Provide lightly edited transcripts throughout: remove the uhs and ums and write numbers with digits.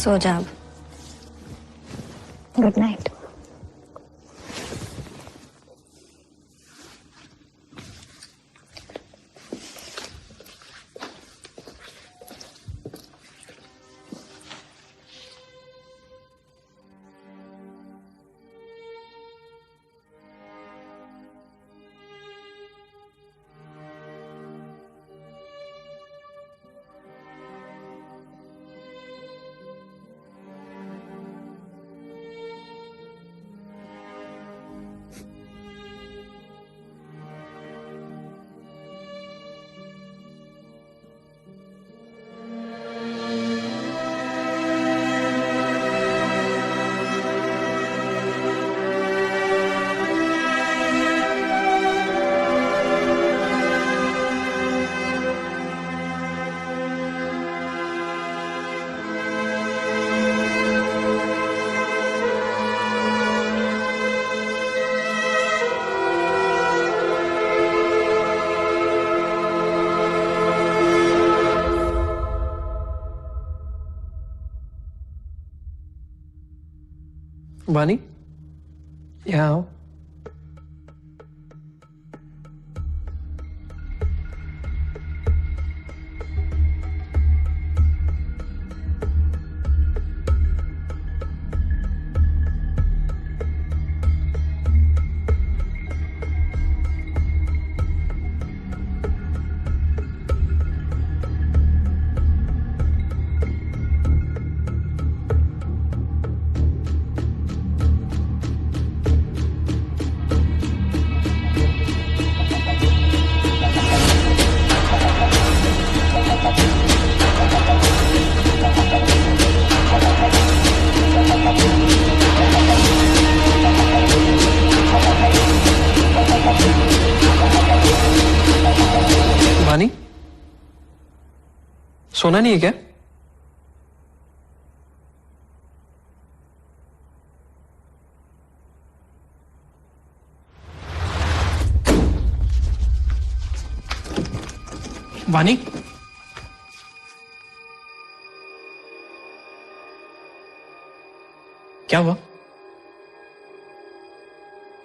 सो जा अब। Good night. वानी, यहाँ आओ। वानी, सोना नहीं है क्या? वानी, क्या हुआ?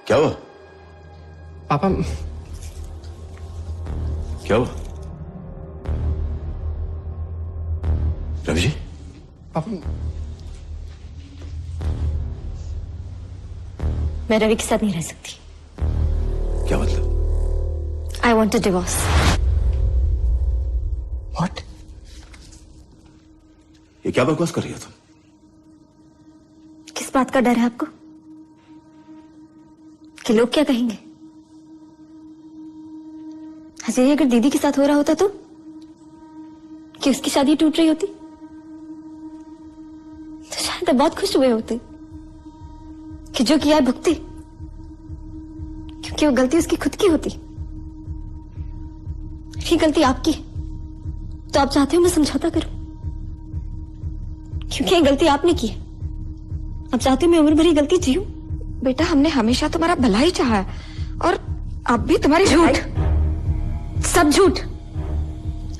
क्या हुआ? पापा, क्या हुआ? रवि जी, पापा, मैं रवि के साथ नहीं रह सकती। क्या मतलब? I want a divorce. What? ये क्या बकवास कर रही हो तुम? किस बात का डर है आपको कि लोग क्या कहेंगे? अजय अगर दीदी के साथ हो रहा होता तो कि उसकी शादी टूट रही होती तो शायद आप बहुत खुश हुए होते कि जो किया है भुगते, क्योंकि वो गलती उसकी खुद की होती। ये गलती आपकी है तो आप चाहते हो मैं समझौता करूं, क्योंकि ये गलती आपने की है। आप चाहते हो मैं उम्र भरी गलती जीऊं। बेटा, हमने हमेशा तुम्हारा भला ही चाहा है और अब भी तुम्हारी झूठ, सब झूठ।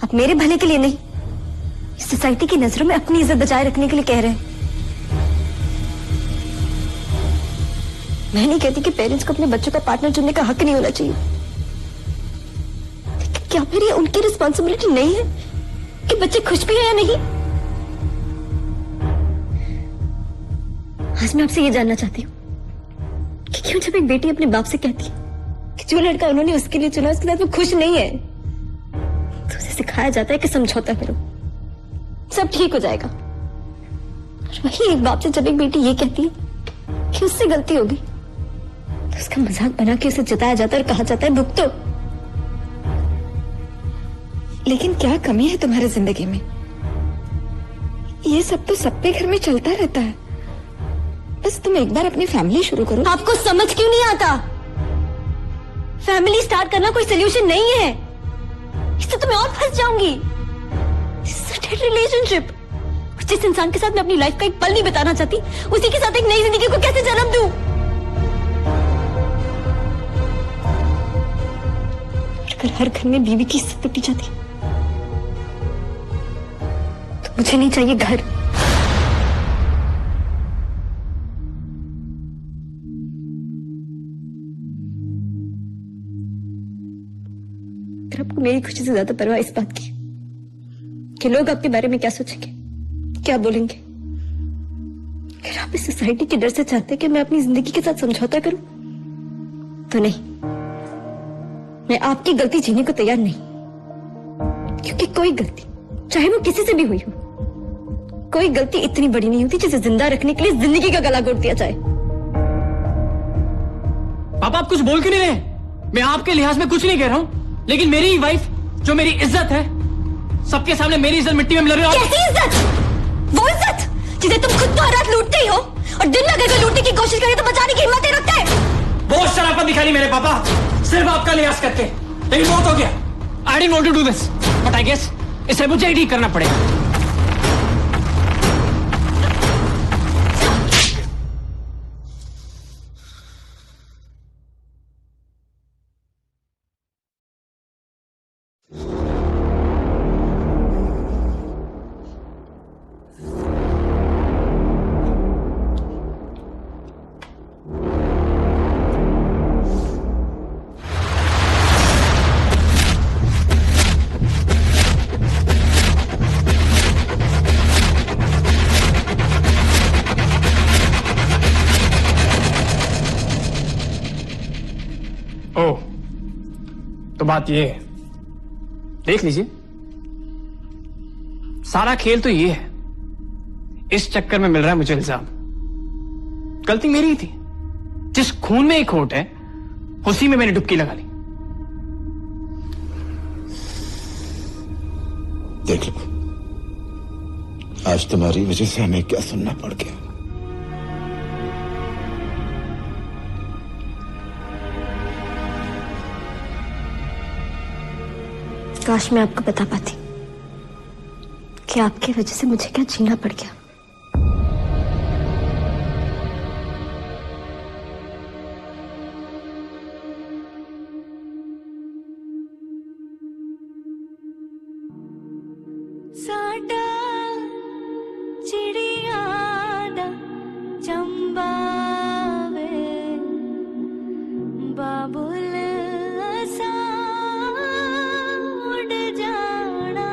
आप मेरे भले के लिए नहीं, इस सोसाइटी की नजरों में अपनी इज्जत बचाए रखने के लिए कह रहे हैं। मैं नहीं कहती कि पेरेंट्स को अपने बच्चों का पार्टनर चुनने का हक नहीं होना चाहिए, लेकिन क्या फिर ये उनकी रिस्पॉन्सिबिलिटी नहीं है कि बच्चे खुश भी हैं या नहीं? आज मैं आपसे ये जानना चाहती हूँ कि क्यों जब एक बेटी अपने बाप से कहती है कि जो लड़का उन्होंने उसके लिए चुना उसके साथ वो खुश नहीं है, तो उसे सिखाया जाता है कि समझौता करो, सब ठीक हो जाएगा। और वही एक बाप से जब एक बेटी ये कहती है कि उससे गलती होगी तो उसका मजाक बना के उसे जताया जाता है और कहा जाता है भुगतो। लेकिन क्या कमी है तुम्हारी जिंदगी में? ये सब तो सबके घर में चलता रहता है। बस तुम एक बार अपनी फैमिली शुरू करो। आपको समझ क्यों नहीं आता? फैमिली स्टार्ट करना कोई सोल्यूशन नहीं है, इससे तो मैं और फंस जाऊंगी। रिलेशनशिप, जिस इंसान के साथ मैं अपनी लाइफ का एक पल नहीं बिताना चाहती, उसी के साथ एक नई जिंदगी को कैसे जन्म दूं? अगर हर घर में बीवी की इज्जत लुटी जाती तो मुझे नहीं चाहिए घर, फिर आपको मेरी खुशी से ज्यादा परवाह इस बात की कि लोग आपके बारे में क्या सोचेंगे, क्या बोलेंगे। अगर आप इस सोसाइटी के डर से चाहते हैं कि मैं अपनी जिंदगी के साथ समझौता करूं, तो नहीं, मैं आपकी गलती जीने को तैयार नहीं। क्योंकि कोई गलती, चाहे वो किसी से भी हुई हो, कोई गलती इतनी बड़ी नहीं होती जिसे जिंदा रखने के लिए जिंदगी का गला घोट दिया जाए। पापा आप कुछ बोल क्यों नहीं रहे? मैं आपके लिहाज में कुछ नहीं कह रहा हूं, लेकिन मेरी ही वाइफ जो मेरी इज्जत है, सबके सामने मेरी इज्जत मिट्टी में मिला रही हो। कैसी इज्जत? वो इज्जत जिसे तुम खुद तो हर रात लूटते ही हो और दिन में अगर कोई लूटने की कोशिश करे तो बचाने की हिम्मत नहीं रखते। बहुत शराफत दिखाई मेरे पापा, सिर्फ आपका लिहाज करके, लेकिन बहुत हो गया। I didn't want to do this, but I guess इसे मुझे ही ठीक करना पड़ेगा। ओह, तो बात ये है, देख लीजिए, सारा खेल तो ये है। इस चक्कर में मिल रहा है मुझे इल्जाम। गलती मेरी ही थी। जिस खून में एक खोट है, उसी में मैंने डुबकी लगा ली। देख लो, आज तुम्हारी वजह से हमें क्या सुनना पड़ गया। काश मैं आपको बता पाती कि आपकी वजह से मुझे क्या झेलना पड़ गया। साडा चिड़िया दा चंबा वे बाबुल असा उड़ जाना,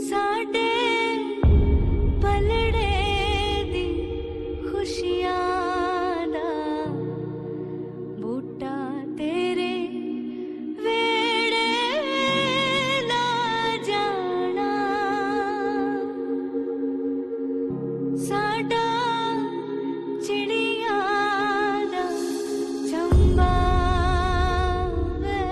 साडे पलड़े दी खुशियां दा बूटा तेरे साडा चिड़िया दा चंबा वे।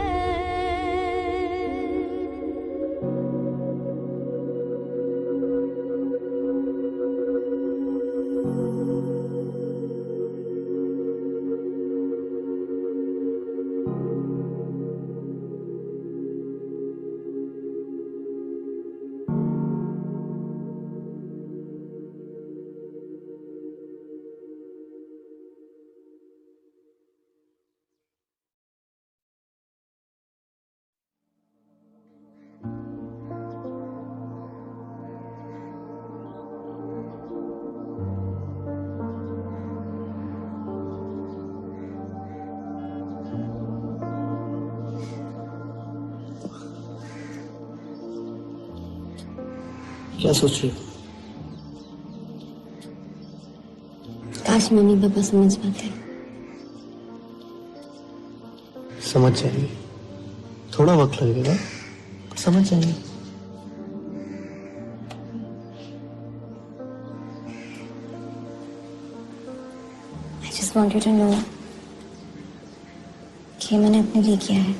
क्या सोच रही हो? काश मम्मी पापा समझ पाते। समझ जाएंगे, थोड़ा वक्त लगेगा, पर समझ जाएंगे। I just want you to know कि मैंने अपने लिए किया है।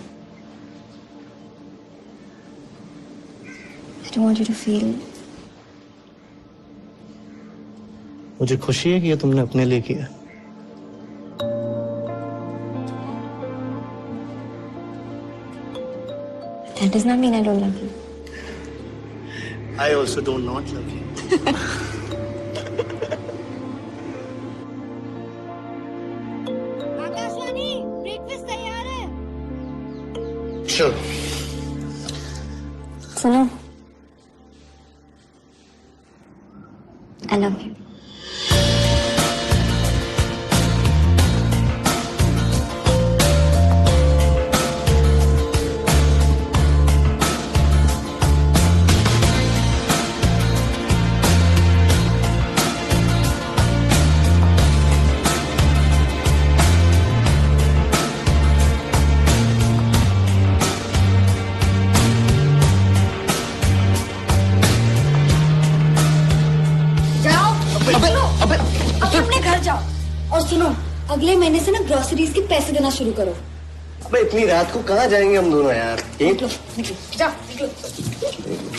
I don't want you to feel। मुझे खुशी है कि ये तुमने अपने लिए किया। That does not mean I don't love you. I also do not love you. Akashvani, breakfast तैयार है। Sure. सुनो, I love you। सुनो, अगले महीने से ना ग्रोसरीज के पैसे देना शुरू करो। अबे इतनी रात को कहाँ जाएंगे हम दोनों यार? निकलो, निकलो, जाओ, निकलो।